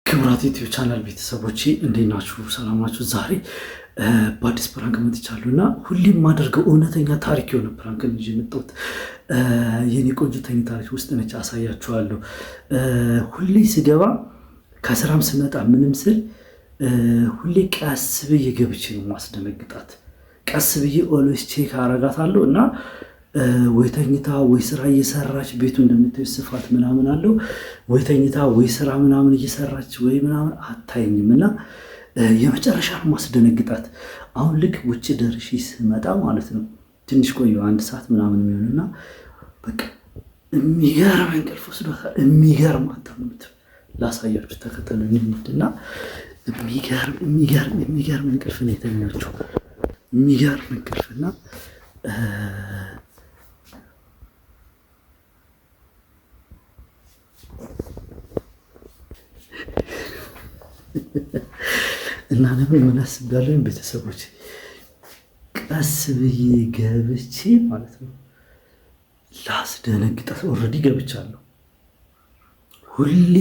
ክቡራት ዩቲዩብ ቻናል ቤተሰቦቼ እንዴት ናችሁ? ሰላም ናችሁ? ዛሬ በአዲስ ፕራንክ መጥቻለሁ እና ሁሌም የማደርገው እውነተኛ ታሪክ የሆነ ፕራንክ ይዤ የመጣሁት የኔ ቆንጆ ተኝታለች ውስጥ ነች፣ አሳያችኋለሁ። ሁሌ ስገባ ከስራም ስመጣ ምንም ስል ሁሌ ቀስ ብዬ ገብቼ ነው ማስደነግጣት። ቀስ ብዬ ኦልዌይስ ቼክ አረጋታለሁ እና ወይ ተኝታ ወይ ስራ እየሰራች ቤቱ እንደምታዩት ስፋት ምናምን አለው። ወይ ተኝታ ወይ ስራ ምናምን እየሰራች ወይ ምናምን አታየኝም እና የመጨረሻ ነው ማስደነግጣት። አሁን ልክ ውጭ ደርሼ ስመጣ ማለት ነው ትንሽ ቆየሁ፣ 1 ሰዓት ምናምን የሚሆንና በቃ የሚገርም እንቅልፍ ወስዷታል። የሚገርም አታምኑት፣ ላሳያችሁ ተከተሉኝ እና የሚገርም እንቅልፍ ነው የተኛችው። የሚገርም እንቅልፍና እና ደግሞ ምን አስቤያለሁ ቤተሰቦች፣ ቀስ ብዬ ገብቼ ማለት ነው ላስደነግጣት። ኦልሬዲ ገብቻለሁ። ሁሌ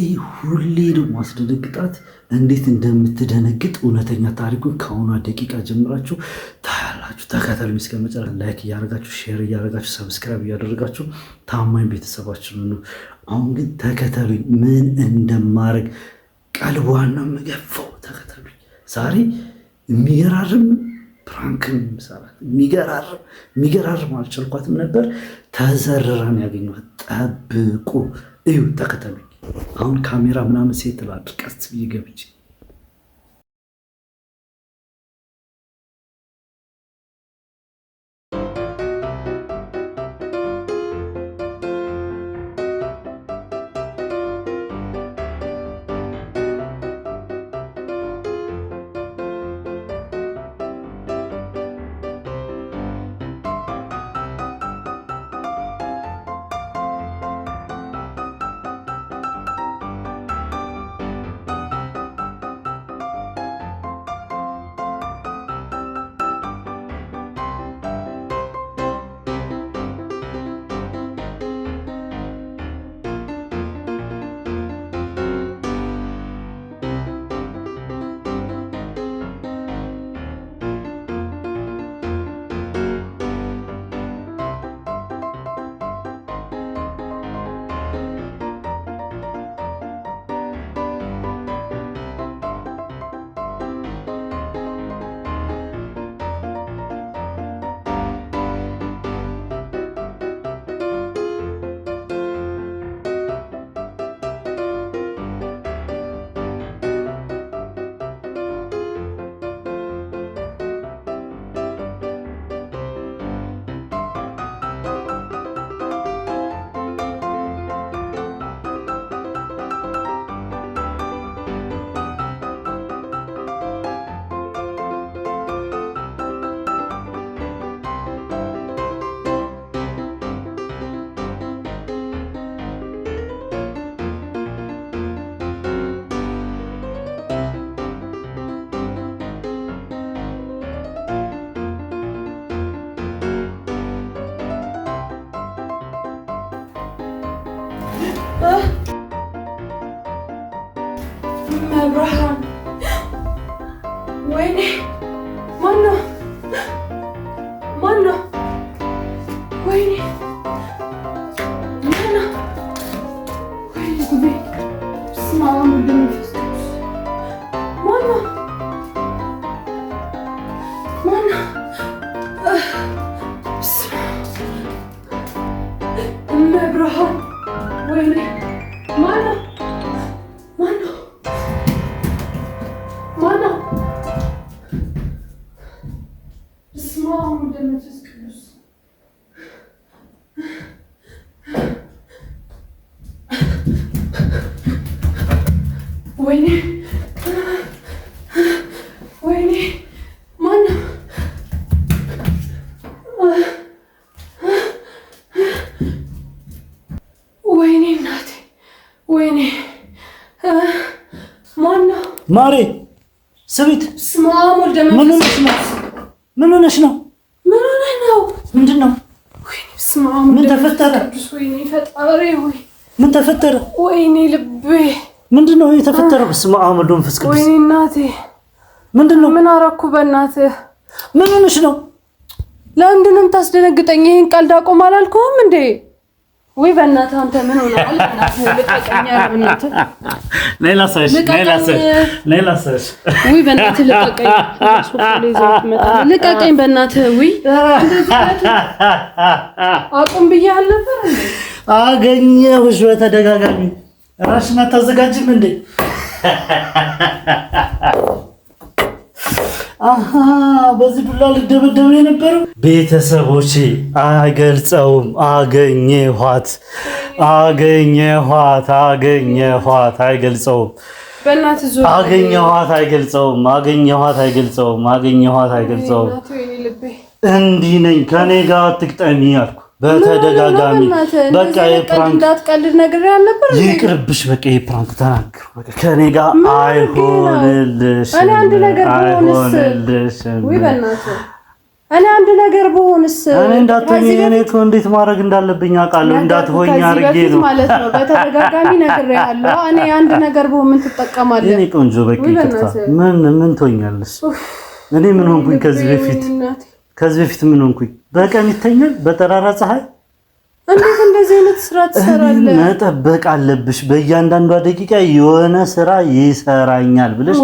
ደግሞ ማስደነግጣት። እንዴት እንደምትደነግጥ እውነተኛ ታሪኩን ከአሁኗ ደቂቃ ጀምራችሁ ታያላችሁ። ተከተሉኝ እስከ መጨረሻ። ላይክ እያደረጋችሁ ሼር እያደረጋችሁ ሰብስክራይብ እያደረጋችሁ ታማኝ ቤተሰባችን ነው። አሁን ግን ተከተሉኝ፣ ምን እንደማደርግ ቀልቧን ነው የምገፋው። ተከተሉኝ። ዛሬ የሚገራርም ፕራንክን ሰራት። የሚገራርም አልቻልኳትም ነበር። ተዘርራን ያገኘኋት። ጠብቁ፣ እዩ፣ ተከተሉኝ። አሁን ካሜራ ምናምን ሴት ላድርግ ቀስ ብዬ ገብቼ መብርሃን፣ ወይኔ ማነው? ወይኔ ማነው? ወይኔ ጉዴ! በስመ አብ ወወልድ ወመንፈስ ቅዱስ። ማነው? መብርሃን፣ ወይኔ ማነው? ወይኔ ማነው? ወይኔ እናቴ! ወይኔ ማነው? ማሬ ስቢት! ምን ሆነሽ ነው? ምንድን ነው? ምን ተፈጠረ? ወይኔ ፈጣሪ! ወይ ምን ተፈጠረ? ወይኔ ልቤ። ምንድነው የተፈጠረው? በስመ አብ ወወልድ ወመንፈስ ቅዱስ። ወይኔ እናቴ። ምንድነው? ምን አረኩ? በእናትህ ምን ሆነሽ ነው? ለምንድን ነው የምታስደነግጠኝ? ይሄን ቀልድ አቁም አላልኩህም እንዴ? ወይ በእናትህ አንተ ምን ሆነሃል? በእናትህ ልቀቀኝ። በእናትህ ሌላ ሰሽ ወይ በእናትህ ልቀቀኝ። ልቀቀኝ በእናትህ። ወይ አቁም ብዬሽ ነበር እንዴ? አገኘሁሽ በተደጋጋሚ። ራስሽን አታዘጋጅም እንዴ? አሃ በዚህ ዱላ ልደበደብ የነበረው ቤተሰቦቼ አይገልጸውም። አገኘኋት አይገልጸውም። በእናትህ ዞር አገኘኋት አይገልጸውም። እንዲህ ነኝ ከኔ ጋር አትግጠሚ አልኩ በተደጋጋሚ። በቃ የፕራንክ እንዳትቀልድ ነግሬህ አልነበር? ይቅርብሽ። በቃ የፕራንክ ተናገርኩ። በቃ ከኔ ጋር አይሆንልሽም። እኔ አንድ ነገር በሆንስ እኔ እንዳትሆኝ እኔ እኮ እንዴት ማድረግ እንዳለብኝ አውቃለሁ። እንዳትሆኝ አድርጌ ነው ማለት ነው። በተደጋጋሚ ነግሬሃለሁ። እኔ አንድ ነገር በሆን ምን ትጠቀማለህ? እኔ ቆንጆ በቃ ይቅርታ። ምን ትሆኛለሽ? እኔ ምን ሆንኩኝ? ከዚህ በፊት ምን ሆንኩኝ? በቀን ይተኛል በጠራራ ፀሐይ። እንዴት እንደዚህ አይነት ስራ ትሰራለህ? መጠበቅ አለብሽ። በእያንዳንዷ ደቂቃ የሆነ ስራ ይሰራኛል ብለሽ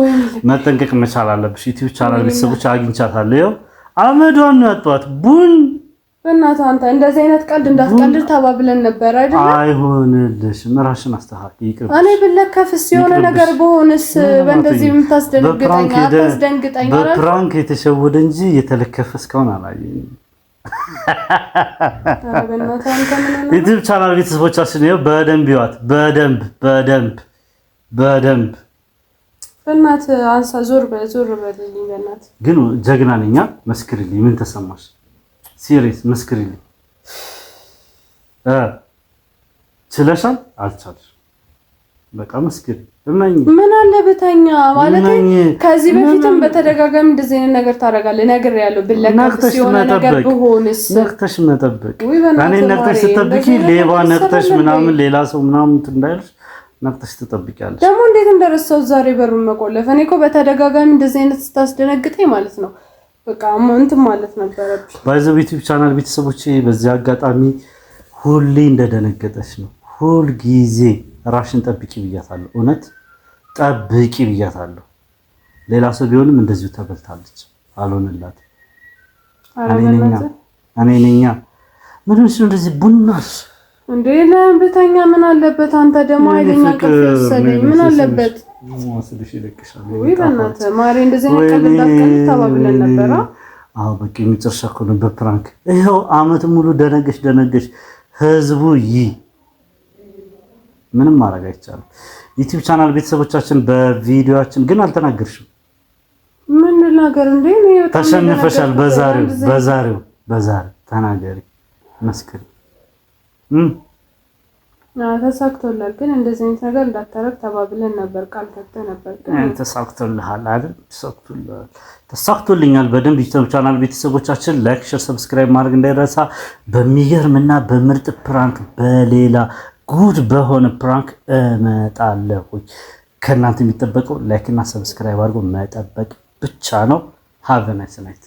መጠንቀቅ መቻል አለብሽ። ዩቲዩብ ቻናል ቤተሰቦች አግኝቻታለሁ። ይኸው አመዷን ነው ያጧት። ቡን በእናትህ አንተ እንደዚህ አይነት ቀልድ እንዳትቀልድ ተባብለን ነበር አይደል? አይሆንልሽም። ራስሽን አስተካክል። ይቅርብሽ። እኔ ብለከፍስ የሆነ ነገር በሆንስ በእንደዚህ የምታስደነግጠኝ አታስደንግጠኝ። በፕራንክ የተሸወደ እንጂ የተለከፈ እስካሁን አላየኝም። ዩቲዩብ ቻናል ቤተሰቦቻችን ይኸው በደንብ ይዋት። በደንብ በእናትህ አንሳ። ዞር በልልኝ በእናትህ። ግን ጀግና ነኝ። መስክሪልኝ። ምን ተሰማሽ? ሲሪየስ መስክሪልኝ። ችለሻል? አልቻልሽ? በቃ መስክሪ። ምን አለ ብተኛ ማለት ከዚህ በፊትም በተደጋጋሚ እንደዚህ አይነት ነገር ታደርጋለህ። ነግሬሃለሁ። ብለከፍስ የሆነ ነገር ብሆንስ? ነቅተሽ መጠበቅ። እኔ ነቅተሽ ስትጠብቂ ሌባ ነቅተሽ ምናምን ሌላ ሰው ምናምን እንዳይልሽ ነቅተሽ ትጠብቂያለሽ። ደግሞ እንዴት እንደረሳሁት ዛሬ በሩን መቆለፍ። እኔ እኮ በተደጋጋሚ እንደዚህ አይነት ስታስደነግጠኝ ማለት ነው በቃ እንትን ማለት ነበረብኝ። ባይዘው ዩቲዩብ ቻናል ቤተሰቦቼ በዚህ አጋጣሚ ሁሌ እንደደነገጠች ነው። ሁል ጊዜ ራሽን ጠብቂ ብያታለሁ። እውነት ጠብቂ ብያታለሁ። ሌላ ሰው ቢሆንም እንደዚሁ ተበልታለች። አልሆነላትም። እኔ ነኛ ምን ነው እንደዚህ ቡናስ እንዴ? ለብተኛ ምን አለበት? አንተ ደግሞ ኃይለኛ ቅፍ ወሰደኝ። ምን አለበት? ወስልሽ ይለቅሻል። ወይ በእናትህ ማሬ እንደዚህ አይነት ቀልድ እንዳትቀልድ ተባብለን ነበር። አዎ በቃ የመጨረሻ እኮ ነው በፕራንክ። ይኸው አመት ሙሉ ደነገሽ። ህዝቡ ምንም ማድረግ አይቻልም። ዩቲዩብ ቻናል ቤተሰቦቻችን በቪዲዮአችን ግን አልተናገርሽም። ምን ልናገር እንዴ? ተሸንፈሻል። በዛሬው ተናገሪ፣ መስክሪ። ተሳክቶላል። ግን እንደዚህ አይነት ነገር እንዳታረግ ተባብለን ነበር፣ ቃል ገብተህ ነበር። ግን ተሳክቶልሃል አይደል? ተሳክቶልኛል በደንብ። ዩቲዩብ ቻናል ቤተሰቦቻችን ላይክ፣ ሼር፣ ሰብስክራይብ ማድረግ እንዳይረሳ። በሚገርምና በምርጥ ፕራንክ በሌላ ጉድ በሆነ ፕራንክ እመጣለሁ። ከእናንተ የሚጠበቀው ላይክ እና ሰብስክራይብ አድርጎ መጠበቅ ብቻ ነው። ሃቭ ናይስ ናይት